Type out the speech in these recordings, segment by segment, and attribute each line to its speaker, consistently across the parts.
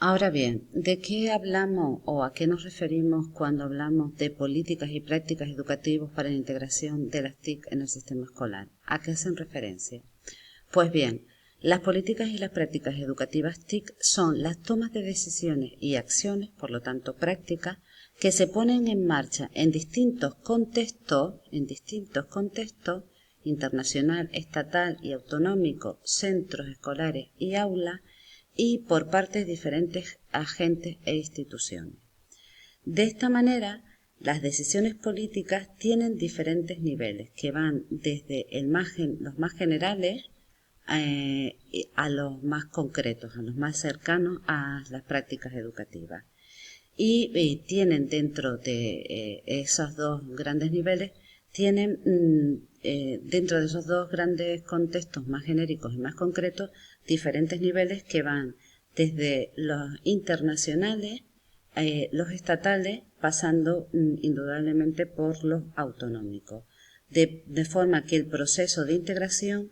Speaker 1: Ahora bien, ¿de qué hablamos o a qué nos referimos cuando hablamos de políticas y prácticas educativas para la integración de las TIC en el sistema escolar? ¿A qué hacen referencia? Pues bien, las políticas y las prácticas educativas TIC son las tomas de decisiones y acciones, por lo tanto prácticas, que se ponen en marcha en distintos contextos, internacional, estatal y autonómico, centros escolares y aulas, y por parte de diferentes agentes e instituciones. De esta manera, las decisiones políticas tienen diferentes niveles, que van desde los más generales a los más concretos, a los más cercanos a las prácticas educativas. Y tienen dentro de esos dos grandes niveles, dentro de esos dos grandes contextos más genéricos y más concretos, diferentes niveles que van desde los internacionales, los estatales, pasando indudablemente por los autonómicos, de forma que el proceso de integración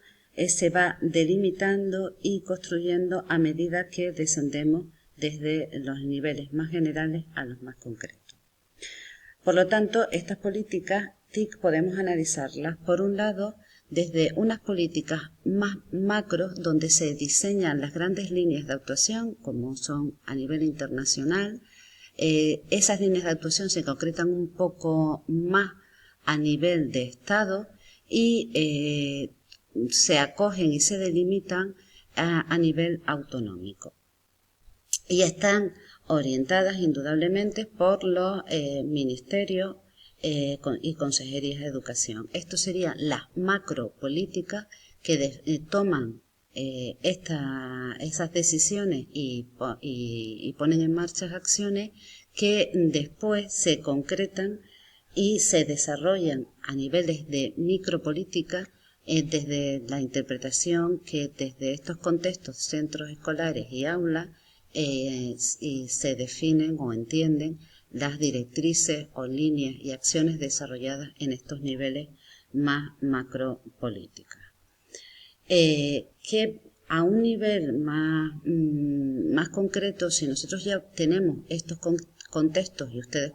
Speaker 1: se va delimitando y construyendo a medida que descendemos desde los niveles más generales a los más concretos. Por lo tanto, estas políticas TIC podemos analizarlas, por un lado, desde unas políticas más macro, donde se diseñan las grandes líneas de actuación, como son a nivel internacional. Esas líneas de actuación se concretan un poco más a nivel de Estado y se acogen y se delimitan a nivel autonómico. Y están orientadas indudablemente por los ministerios y consejerías de educación. Esto serían las macropolíticas que toman esas decisiones y ponen en marcha acciones que después se concretan y se desarrollan a niveles de micropolítica desde la interpretación que desde estos contextos, centros escolares y aulas, y se definen o entienden las directrices o líneas y acciones desarrolladas en estos niveles más macropolíticas. Que a un nivel más concreto, si nosotros ya tenemos estos contextos y ustedes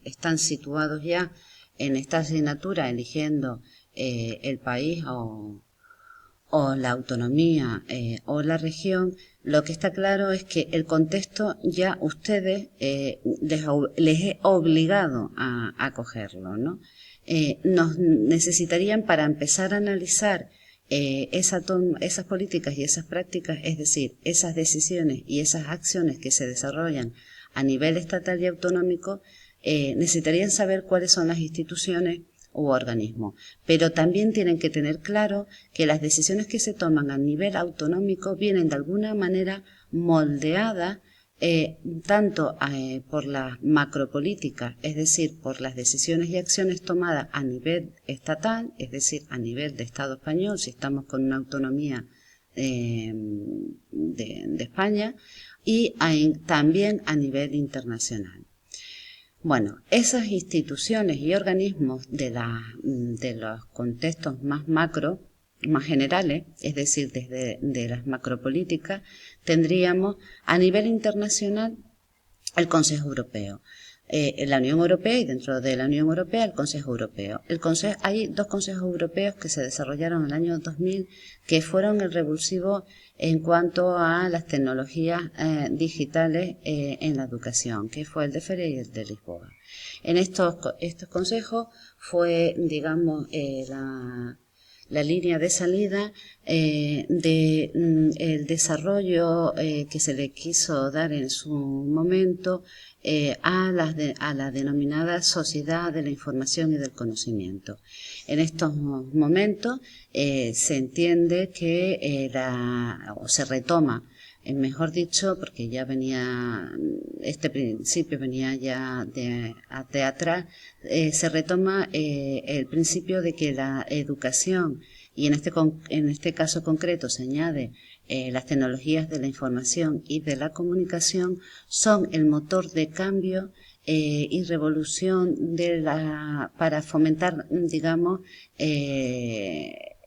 Speaker 1: están situados ya en esta asignatura eligiendo el país o la autonomía o la región, lo que está claro es que el contexto ya ustedes les es obligado a cogerlo, ¿no? Nos necesitarían para empezar a analizar esas políticas y esas prácticas, es decir, esas decisiones y esas acciones que se desarrollan a nivel estatal y autonómico, necesitarían saber cuáles son las instituciones u organismos, pero también tienen que tener claro que las decisiones que se toman a nivel autonómico vienen de alguna manera moldeadas tanto por las macropolíticas, es decir, por las decisiones y acciones tomadas a nivel estatal, es decir, a nivel de Estado español, si estamos con una autonomía de España, y también a nivel internacional. Bueno, esas instituciones y organismos de los contextos más macro, más generales, es decir, desde las macropolíticas, tendríamos a nivel internacional el Consejo Europeo. La Unión Europea y dentro de la Unión Europea el Consejo Europeo. Hay dos consejos europeos que se desarrollaron en el año 2000 que fueron el revulsivo en cuanto a las tecnologías digitales en la educación, que fue el de Feria y el de Lisboa. En estos consejos fue, digamos, la línea de salida el desarrollo que se le quiso dar en su momento a la denominada sociedad de la información y del conocimiento. En estos momentos se entiende que se retoma, mejor dicho, porque ya este principio venía ya de atrás, se retoma el principio de que la educación, y en este caso concreto se añade las tecnologías de la información y de la comunicación, son el motor de cambio y revolución para fomentar, digamos,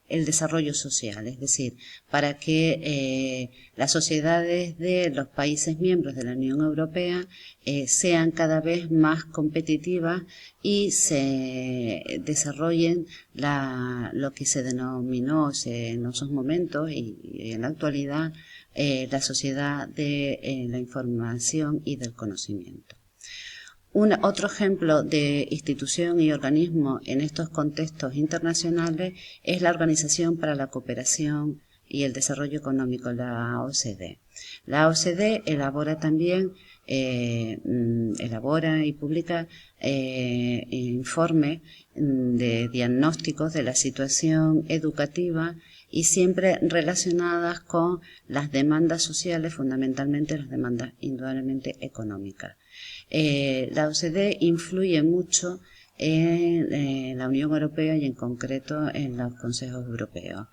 Speaker 1: el desarrollo social, es decir, para que las sociedades de los países miembros de la Unión Europea sean cada vez más competitivas y se desarrollen lo que se denominó en esos momentos y en la actualidad la sociedad de la información y del conocimiento. Otro ejemplo de institución y organismo en estos contextos internacionales es la Organización para la Cooperación y el Desarrollo Económico, la OCDE. La OCDE elabora también, elabora y publica informes de diagnósticos de la situación educativa y siempre relacionadas con las demandas sociales, fundamentalmente las demandas indudablemente económicas. La OCDE influye mucho en la Unión Europea y en concreto en los consejos europeos.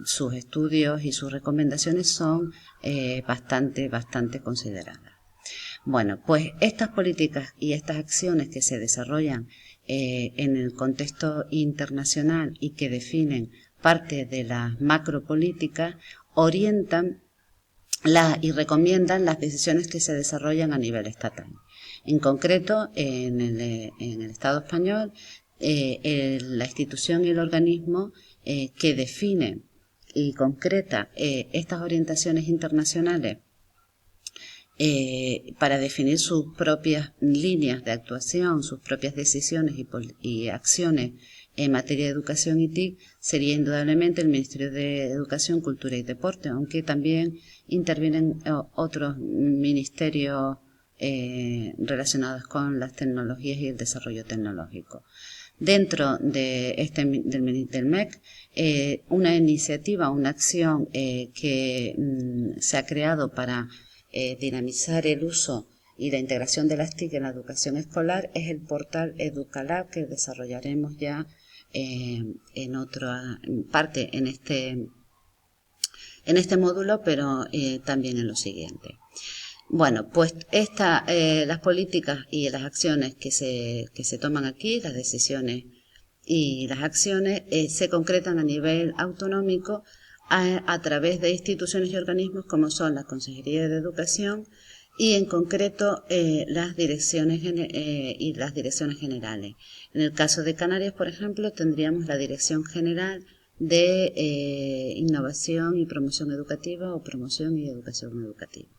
Speaker 1: Sus estudios y sus recomendaciones son bastante consideradas. Bueno, pues estas políticas y estas acciones que se desarrollan en el contexto internacional y que definen parte de las macropolíticas orientan y recomiendan las decisiones que se desarrollan a nivel estatal. En concreto, en el Estado español, la institución y el organismo que define y concreta estas orientaciones internacionales para definir sus propias líneas de actuación, sus propias decisiones y acciones en materia de educación y TIC, sería indudablemente el Ministerio de Educación, Cultura y Deporte, aunque también intervienen otros ministerios relacionados con las tecnologías y el desarrollo tecnológico. Dentro de del MEC, una iniciativa, una acción que se ha creado para dinamizar el uso y la integración de las TIC en la educación escolar es el portal Educalab, que desarrollaremos ya en otra parte en este módulo, pero también en lo siguiente. Bueno, pues las políticas y las acciones que se toman aquí, las decisiones y las acciones, se concretan a nivel autonómico a través de instituciones y organismos como son la Consejería de Educación y en concreto las direcciones generales. En el caso de Canarias, por ejemplo, tendríamos la Dirección General de Innovación y Promoción Educativa o Promoción y Educación Educativa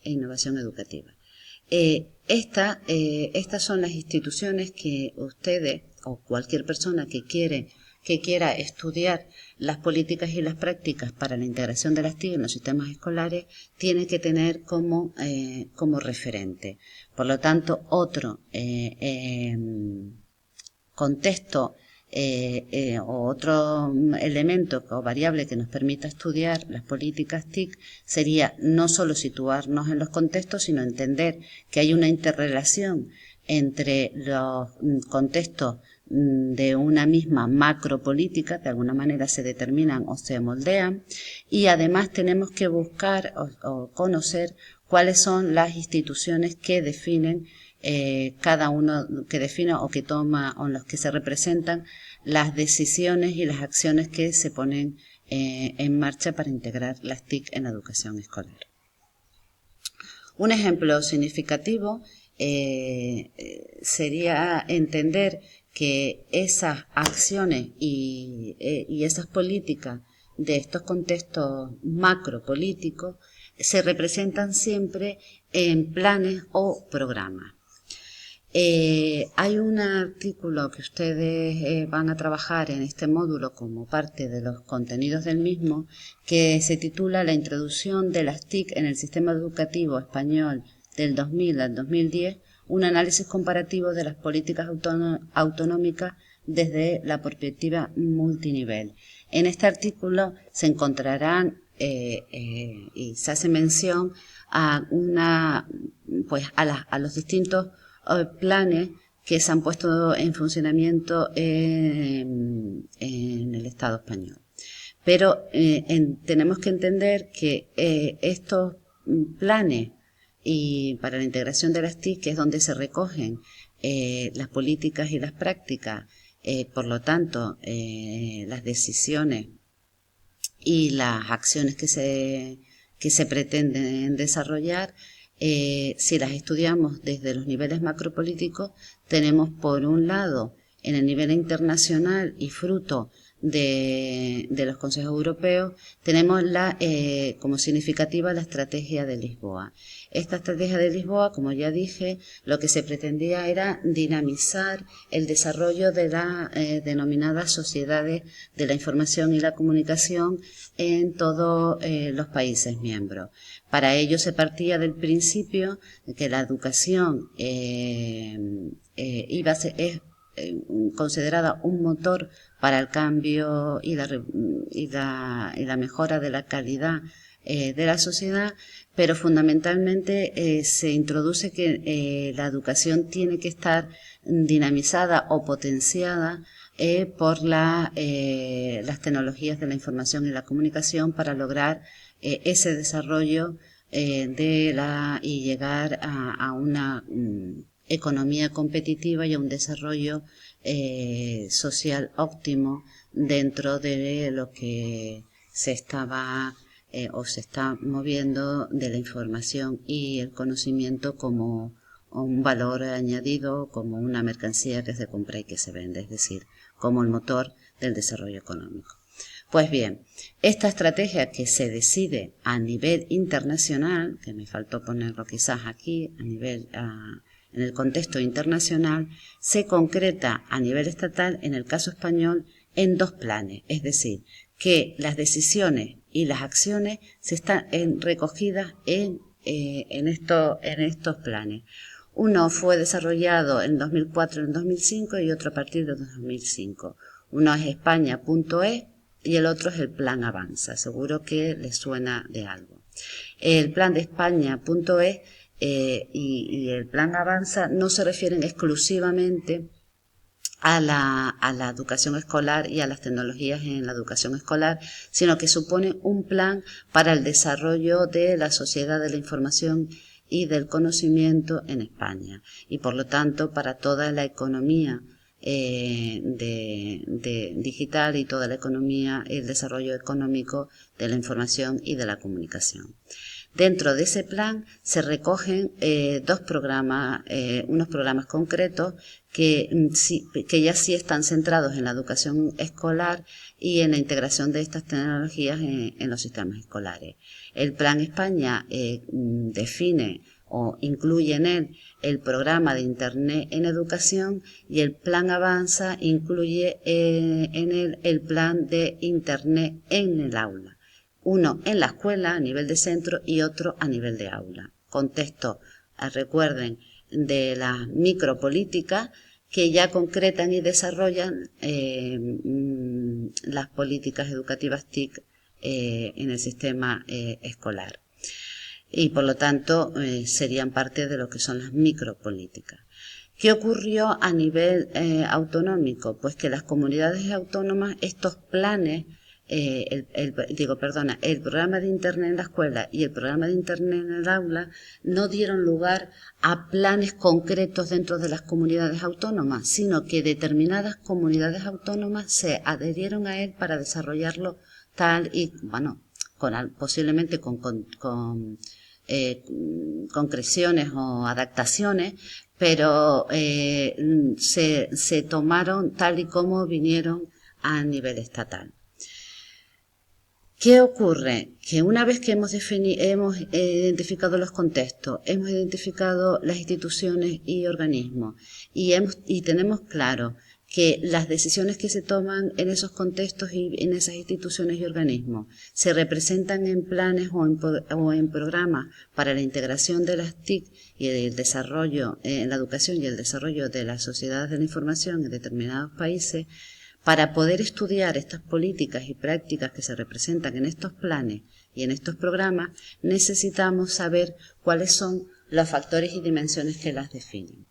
Speaker 1: e Innovación Educativa. Estas son las instituciones que ustedes o cualquier persona que quiera estudiar las políticas y las prácticas para la integración de las TIC en los sistemas escolares tiene que tener como referente. Por lo tanto, otro contexto o otro elemento o variable que nos permita estudiar las políticas TIC sería no solo situarnos en los contextos, sino entender que hay una interrelación entre los contextos de una misma macropolítica, de alguna manera se determinan o se moldean, y además tenemos que buscar o conocer cuáles son las instituciones que definen cada uno, que define o que toma o en los que se representan las decisiones y las acciones que se ponen en marcha para integrar las TIC en la educación escolar. Un ejemplo significativo sería entender que esas acciones y esas políticas de estos contextos macropolíticos se representan siempre en planes o programas. Hay un artículo que ustedes van a trabajar en este módulo como parte de los contenidos del mismo, que se titula La introducción de las TIC en el sistema educativo español del 2000 al 2010, un análisis comparativo de las políticas autonómicas desde la perspectiva multinivel. En este artículo se encontrarán y se hace mención a los distintos planes que se han puesto en funcionamiento en el Estado español. Pero tenemos que entender que estos planes y para la integración de las TIC, que es donde se recogen las políticas y las prácticas Por lo tanto, las decisiones y las acciones que se pretenden desarrollar, si las estudiamos desde los niveles macropolíticos, tenemos por un lado en el nivel internacional y fruto de los consejos europeos, tenemos como significativa la estrategia de Lisboa. Esta estrategia de Lisboa, como ya dije, lo que se pretendía era dinamizar el desarrollo de las denominadas sociedades de la información y la comunicación en todos los países miembros. Para ello se partía del principio de que la educación iba a ser, considerada un motor para el cambio y la mejora de la calidad de la sociedad, pero fundamentalmente se introduce que la educación tiene que estar dinamizada o potenciada por las tecnologías de la información y la comunicación para lograr ese desarrollo y llegar a una economía competitiva y a un desarrollo social óptimo dentro de lo que se estaba o se está moviendo de la información y el conocimiento como un valor añadido, como una mercancía que se compra y que se vende, es decir, como el motor del desarrollo económico. Pues bien, esta estrategia que se decide a nivel internacional, que me faltó ponerlo quizás aquí, en el contexto internacional, se concreta a nivel estatal, en el caso español, en dos planes, es decir, que las decisiones y las acciones se están recogidas en estos planes. Uno fue desarrollado en 2004 y en 2005 y otro a partir de 2005. Uno es España.es y el otro es el Plan Avanza. Seguro que les suena de algo. El plan de España.es y el Plan Avanza no se refieren exclusivamente a la educación escolar y a las tecnologías en la educación escolar, sino que supone un plan para el desarrollo de la sociedad de la información y del conocimiento en España y por lo tanto para toda la economía digital y toda la economía, el desarrollo económico de la información y de la comunicación. Dentro de ese plan se recogen unos programas concretos que ya sí están centrados en la educación escolar y en la integración de estas tecnologías en los sistemas escolares. El Plan España define o incluye en él el programa de Internet en educación y el Plan Avanza incluye en él el plan de Internet en el aula. Uno en la escuela a nivel de centro y otro a nivel de aula. Contexto, recuerden, de las micropolíticas que ya concretan y desarrollan las políticas educativas TIC en el sistema escolar. Y por lo tanto serían parte de lo que son las micropolíticas. ¿Qué ocurrió a nivel autonómico? Pues que las comunidades autónomas, estos planes, el programa de Internet en la escuela y el programa de Internet en el aula no dieron lugar a planes concretos dentro de las comunidades autónomas, sino que determinadas comunidades autónomas se adherieron a él para desarrollarlo tal y, posiblemente con concreciones o adaptaciones, pero se tomaron tal y como vinieron a nivel estatal. ¿Qué ocurre? Que una vez que hemos identificado los contextos, hemos identificado las instituciones y organismos y tenemos claro que las decisiones que se toman en esos contextos y en esas instituciones y organismos se representan en planes o en programas para la integración de las TIC y el desarrollo en la educación y el desarrollo de las sociedades de la información en determinados países. Para poder estudiar estas políticas y prácticas que se representan en estos planes y en estos programas, necesitamos saber cuáles son los factores y dimensiones que las definen.